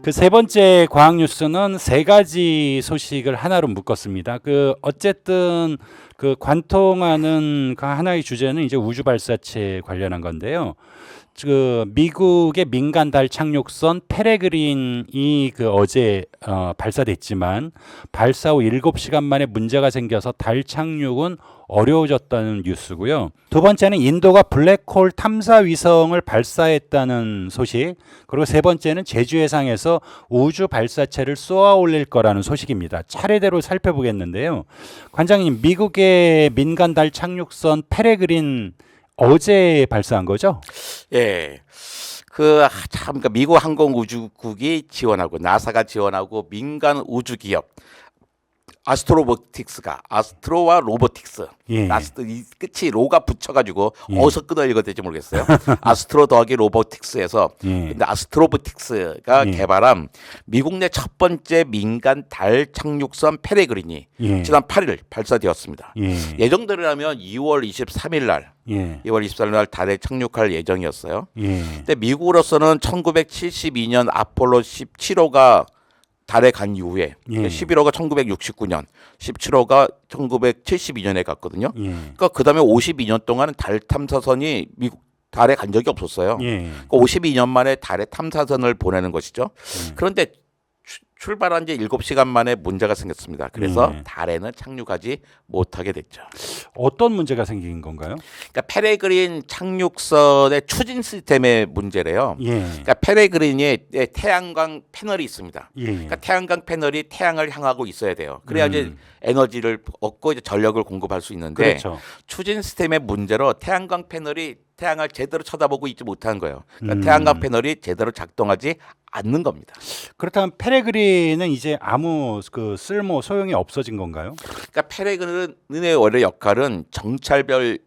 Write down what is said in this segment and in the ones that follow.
그 세 번째 과학 뉴스는 세 가지 소식을 하나로 묶었습니다. 그 어쨌든 그 관통하는 그 하나의 주제는 이제 우주 발사체 관련한 건데요. 그 미국의 민간 달 착륙선 페레그린이 그 어제 발사됐지만 발사 후 7시간 만에 문제가 생겨서 달 착륙은 어려워졌다는 뉴스고요. 두 번째는 인도가 블랙홀 탐사 위성을 발사했다는 소식. 그리고 세 번째는 제주 해상에서 우주 발사체를 쏘아 올릴 거라는 소식입니다. 차례대로 살펴보겠는데요. 관장님, 미국의 민간 달 착륙선 페레그린 어제 발사한 거죠? 예. 그러니까 미국 항공우주국이 지원하고 나사가 지원하고 민간 우주 기업 아스트로보틱스가 아스트로와 로보틱스 예. 이 끝이 로가 붙여가지고 예. 어디서 끊어 읽어야 될지 모르겠어요. 아스트로 더하기 로보틱스에서 예. 근데 아스트로보틱스가 예. 개발한 미국 내 첫 번째 민간 달 착륙선 페레그린이 예. 지난 8일 발사되었습니다. 예. 예정대로라면 2월 23일 날 예. 2월 24일 날 달에 착륙할 예정이었어요. 예. 근데 미국으로서는 1972년 아폴로 17호가 달에 간 이후에 예. 11호가 1969년, 17호가 1972년에 갔거든요. 예. 그러니까 그다음에 52년 동안은 달 탐사선이 미국 달에 간 적이 없었어요. 예. 그러니까 52년 만에 달에 탐사선을 보내는 것이죠. 그런데 출발한 지 7시간 만에 문제가 생겼습니다. 그래서 예. 달에는 착륙하지 못하게 됐죠. 어떤 문제가 생긴 건가요? 그러니까 페레그린 착륙선의 추진 시스템의 문제래요. 예. 그러니까 페레그린에 태양광 패널이 있습니다. 예. 그러니까 태양광 패널이 태양을 향하고 있어야 돼요. 그래야지 에너지를 얻고 이제 전력을 공급할 수 있는데 그렇죠. 추진 시스템의 문제로 태양광 패널이 태양을 제대로 쳐다보고 있지 못한 거예요. 그러니까 태양광 패널이 제대로 작동하지 않는 겁니다. 그렇다면 페레그린은 이제 아무 그 쓸모 소용이 없어진 건가요? 그러니까 페레그린의 원래 역할은 정찰병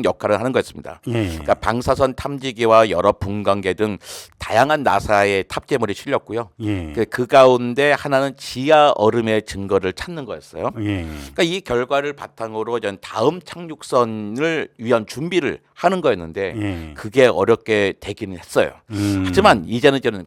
역할을 하는 거였습니다. 예. 그러니까 방사선 탐지기와 여러 분광계 등 다양한 나사의 탑재물이 실렸고요. 예. 그 가운데 하나는 지하 얼음의 증거를 찾는 거였어요. 예. 그러니까 이 결과를 바탕으로 전 다음 착륙선을 위한 준비를 하는 거였는데 예. 그게 어렵게 되기는 했어요. 하지만 이제는 저는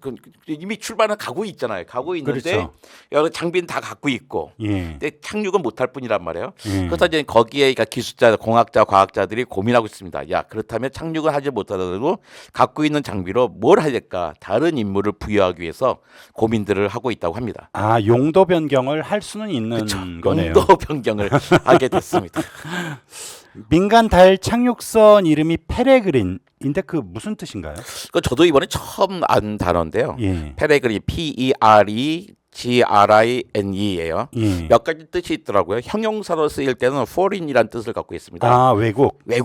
이미 출발은 가고 있잖아요. 가고 있는데 그렇죠. 여러 장비는 다 갖고 있고 예. 근데 착륙은 못할 뿐이란 말이에요. 예. 그래서 이제 거기에 그러니까 기술자, 공학자, 과학자들이 고민하고 있습니다. 야, 그렇다면 착륙을 하지 못하더라도 갖고 있는 장비로 뭘 해야 될까? 다른 임무를 부여하기 위해서 고민들을 하고 있다고 합니다. 아, 용도 변경을 할 수는 있는 거네요. 용도 변경을 하게 됐습니다. 민간 달 착륙선 이름이 페레그린인데 그 무슨 뜻인가요? 그 저도 이번에 처음 안 단어인데요. 예. 페레그린 PEREGRINE예요. 예. 몇 가지 뜻이 있더라고요. 형용사로 쓰일 때는 foreign이라는 뜻을 갖고 있습니다. 아, 외국. 예.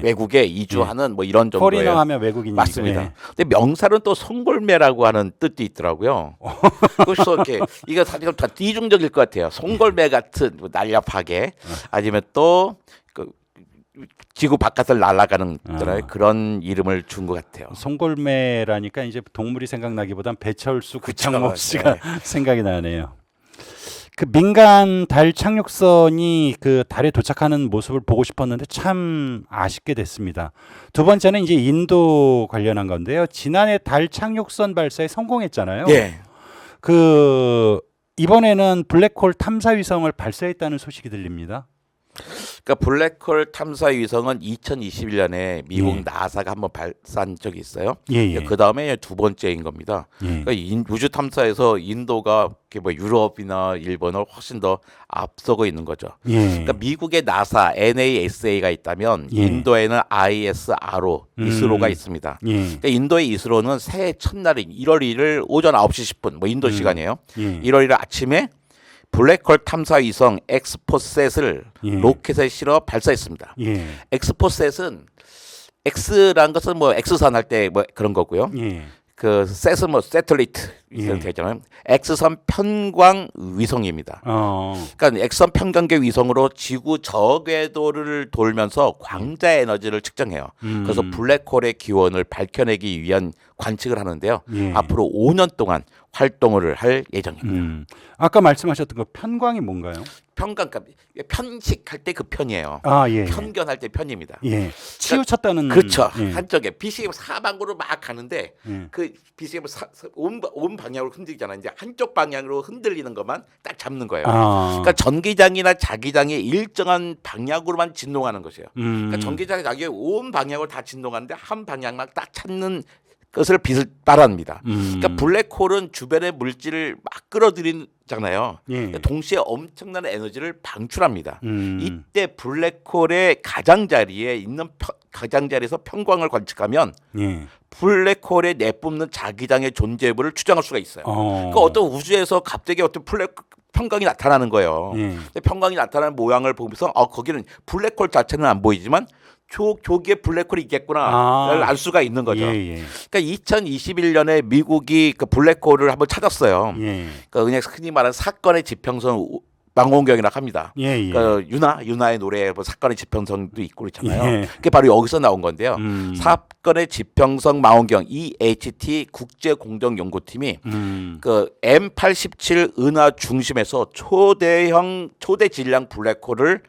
외국에 이주하는 뭐 이런 정도예요. 포리너 하면 외국인이고. 맞습니다. 예. 근데 명사는 또 송골매라고 하는 뜻도 있더라고요. 그래서 이렇게 이거 사실 다 이중적일 것 같아요. 송골매 같은 뭐 날렵하게 아니면 또 그 지구 바깥을 날아가는 그런 이름을 준 것 같아요. 송골매라니까 이제 동물이 생각나기보단 배철수 그쵸. 구창모 씨가 네. 생각이 나네요. 그 민간 달 착륙선이 그 달에 도착하는 모습을 보고 싶었는데 참 아쉽게 됐습니다. 두 번째는 이제 인도 관련한 건데요. 지난해 달 착륙선 발사에 성공했잖아요. 예. 그 이번에는 블랙홀 탐사 위성을 발사했다는 소식이 들립니다. 그러니까 블랙홀 탐사 위성은 2021년에 미국 예. 나사가 한번 발사한 적이 있어요. 예, 예. 그 다음에 두 번째인 겁니다. 예. 그러니까 우주 탐사에서 인도가 뭐 유럽이나 일본을 훨씬 더 앞서고 있는 거죠. 예. 그러니까 미국의 나사 NASA가 있다면 예. 인도에는 ISRO 이스로가 있습니다. 예. 그러니까 인도의 이스로는 새해 첫날인 1월 1일 오전 9시 10분 뭐 인도 시간이에요. 예. 1월 1일 아침에 블랙홀 탐사 위성 엑스포셋을 예. 로켓에 실어 발사했습니다. 예. 엑스포셋은 X라는 것은 뭐 X선 할 때 뭐 그런 거고요. 예. 그 셋은 뭐 세틀리트 예. 되잖아요. X선 편광 위성입니다. 그러니까 X선 편광계 위성으로 지구 저궤도를 돌면서 광자 에너지를 측정해요. 그래서 블랙홀의 기원을 밝혀내기 위한 관측을 하는데요. 예. 앞으로 5년 동안 활동을 할 예정입니다. 아까 말씀하셨던 그 편광이 뭔가요? 편관값 편식할 때 그 편이에요. 아, 예. 편견할 때 편입니다. 예. 치우쳤다는 그렇죠. 예. 한쪽에 BCM 사방으로 막 가는데 예. 그 BCM 온 방향으로 흔들잖아요. 이제 한쪽 방향으로 흔들리는 것만 딱 잡는 거예요. 아. 그러니까 전기장이나 자기장이 일정한 방향으로만 진동하는 것이에요. 그러니까 전기장이 자기 온 방향으로 다 진동하는데 한 방향만 딱 찾는 것을 빛을 말합니다. 그러니까 블랙홀은 주변의 물질을 막 끌어들이잖아요. 예. 그러니까 동시에 엄청난 에너지를 방출합니다. 음. 이때 블랙홀의 가장자리에 있는 가장자리에서 편광을 관측하면 예. 블랙홀에 내뿜는 자기장의 존재 여부를 추정할 수가 있어요. 그러니까 어떤 우주에서 갑자기 어떤 편광이 나타나는 거예요. 예. 근데 편광이 나타나는 모양을 보면서 거기는 블랙홀 자체는 안 보이지만 조기에 블랙홀이 있겠구나를 알 수가 있는 거죠. 예, 예. 그러니까 2021년에 미국이 그 블랙홀을 한번 찾았어요. 예. 그러니까 그냥 흔히 말하는 사건의 지평선 망원경이라고 합니다. 예, 예. 그러니까 유나의 노래에 뭐 사건의 지평선도 있고 그렇잖아요. 예. 그게 바로 여기서 나온 건데요. 사건의 지평선 망원경 EHT 국제공정연구팀이 그 M87 은하 중심에서 초대 질량 블랙홀을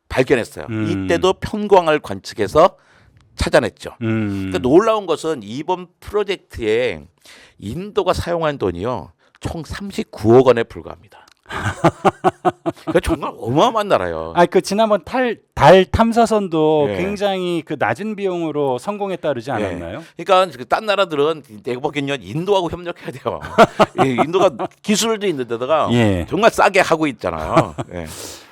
발견했어요. 이때도 편광을 관측해서 찾아냈죠. 그러니까 놀라운 것은 이번 프로젝트에 인도가 사용한 돈이요 총 39억 원에 불과합니다. 그러니까 정말 어마어마한 나라예요. 아, 그 지난번 달 탐사선도 예. 굉장히 그 낮은 비용으로 성공했다 그러지 않았나요? 그러니까 딴 나라들은 내가 보기에는 인도하고 협력해야 돼요. 인도가 기술도 있는데다가 예. 정말 싸게 하고 있잖아요. 예.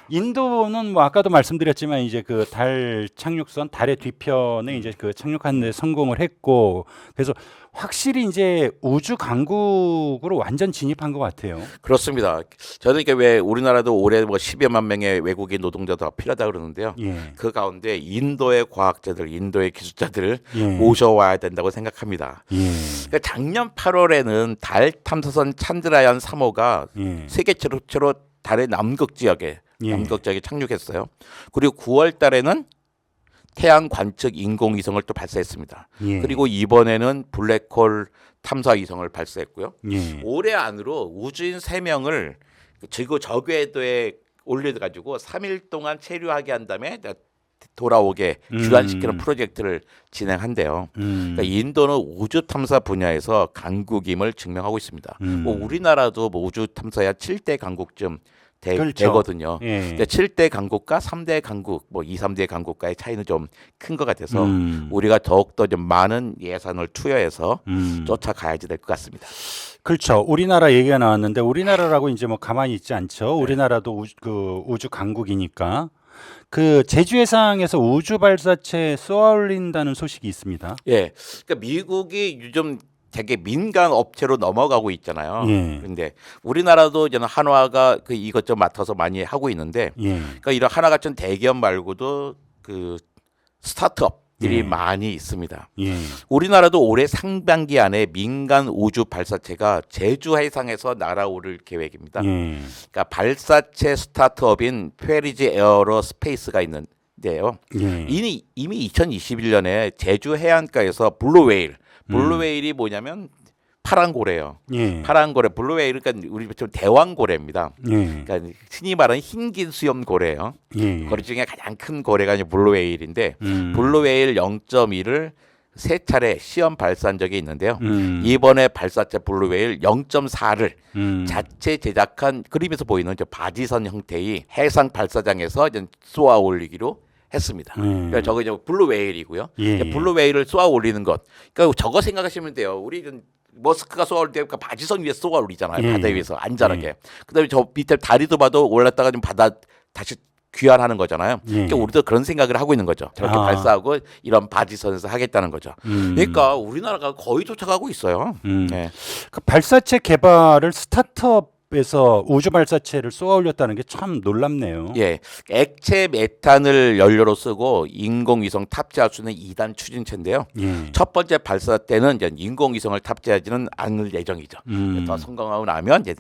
인도는 뭐 아까도 말씀드렸지만 이제 그 달 착륙선 달의 뒤편에 이제 그 착륙하는 데 성공을 했고 그래서 확실히 이제 우주 강국으로 완전 진입한 것 같아요. 그렇습니다. 저는 이게 왜 우리나라도 올해 뭐 10여만 명의 외국인 노동자가 필요하다 그러는데요. 예. 그 가운데 인도의 과학자들, 인도의 기술자들을 예. 모셔와야 된다고 생각합니다. 예. 그러니까 작년 8월에는 달 탐사선 찬드라얀 3호가 예. 세계 최초로 달의 남극 지역에 예. 남극 지역에 착륙했어요. 그리고 9월 달에는 태양 관측 인공위성을 또 발사했습니다. 예. 그리고 이번에는 블랙홀 탐사 위성을 발사했고요. 예. 올해 안으로 우주인 3명을 지구 저궤도에 올려가지고 3일 동안 체류하게 한 다음에 돌아오게 귀환시키는 프로젝트를 진행한대요. 그러니까 인도는 우주 탐사 분야에서 강국임을 증명하고 있습니다. 뭐 우리나라도 뭐 우주 탐사야 7대 강국쯤 그렇죠. 되거든요. 예. 근데 7대 강국과 3대 강국, 뭐 2, 3대 강국과의 차이는 좀 큰 것 같아서 우리가 더욱더 좀 많은 예산을 투여해서 쫓아가야지 될 것 같습니다. 그렇죠. 우리나라 얘기가 나왔는데 우리나라라고 이제 뭐 가만히 있지 않죠. 우리나라도 우주 강국이니까 그 제주 해상에서 우주 발사체 쏘아 올린다는 소식이 있습니다. 예, 그러니까 미국이 요즘 되게 민간 업체로 넘어가고 있잖아요. 예. 그런데 우리나라도 저는 한화가 그 이것저것 맡아서 많이 하고 있는데, 예. 그러니까 이런 하나 같은 대기업 말고도 그 스타트업들이 예. 많이 있습니다. 예. 우리나라도 올해 상반기 안에 민간 우주 발사체가 제주 해상에서 날아오를 계획입니다. 예. 그러니까 발사체 스타트업인 페리지 에어로스페이스가 있는데요. 예. 이미 2021년에 제주 해안가에서 블루웨일이 뭐냐면 파란 고래예요. 예. 파란 고래, 블루웨일 그러니까 우리 좀 대왕 고래입니다. 예. 그러니까 흔히 말하는 흰긴 수염 고래예요. 예. 고래 중에 가장 큰 고래가 이제 블루웨일인데 블루웨일 0.1을 세 차례 시험 발사한 적이 있는데요. 이번에 발사체 블루웨일 0.4를 자체 제작한 그림에서 보이는 저 바지선 형태의 해상 발사장에서 쏘아 올리기로 했습니다. 그러니까 저거 이제 블루웨일이고요. 예. 블루웨일을 쏘아 올리는 것. 그러니까 저거 생각하시면 돼요. 우리 머스크가 쏘아 올릴 때 바지선 위에 쏘아 올리잖아요. 예. 바다 위에서 안전하게. 그다음에 저 밑에 다리도 봐도 올랐다가 좀 바다 다시 귀환하는 거잖아요. 예. 그러니까 우리도 그런 생각을 하고 있는 거죠. 저렇게 발사하고 이런 바지선에서 하겠다는 거죠. 그러니까 우리나라가 거의 쫓아가고 있어요. 네. 그 발사체 개발을 스타트업에서 우주 발사체를 쏘아 올렸다는 게 참 놀랍네요. 예, 액체 메탄을 연료로 쓰고 인공위성 탑재할 수 있는 2단 추진체인데요. 예. 첫 번째 발사 때는 이제 인공위성을 탑재하지는 않을 예정이죠. 더 성공하고 나면 이제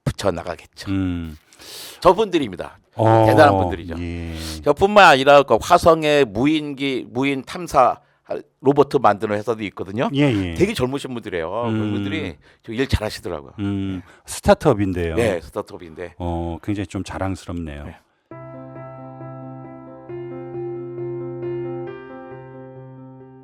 붙여 나가겠죠. 저분들입니다. 대단한 분들이죠. 예. 저뿐만 아니라 그 화성의 무인 탐사 로봇 만드는 회사도 있거든요. 예, 예. 되게 젊으신 분들이에요. 그런 분들이 일 잘하시더라고요. 스타트업인데요. 네, 스타트업인데. 굉장히 좀 자랑스럽네요. 네.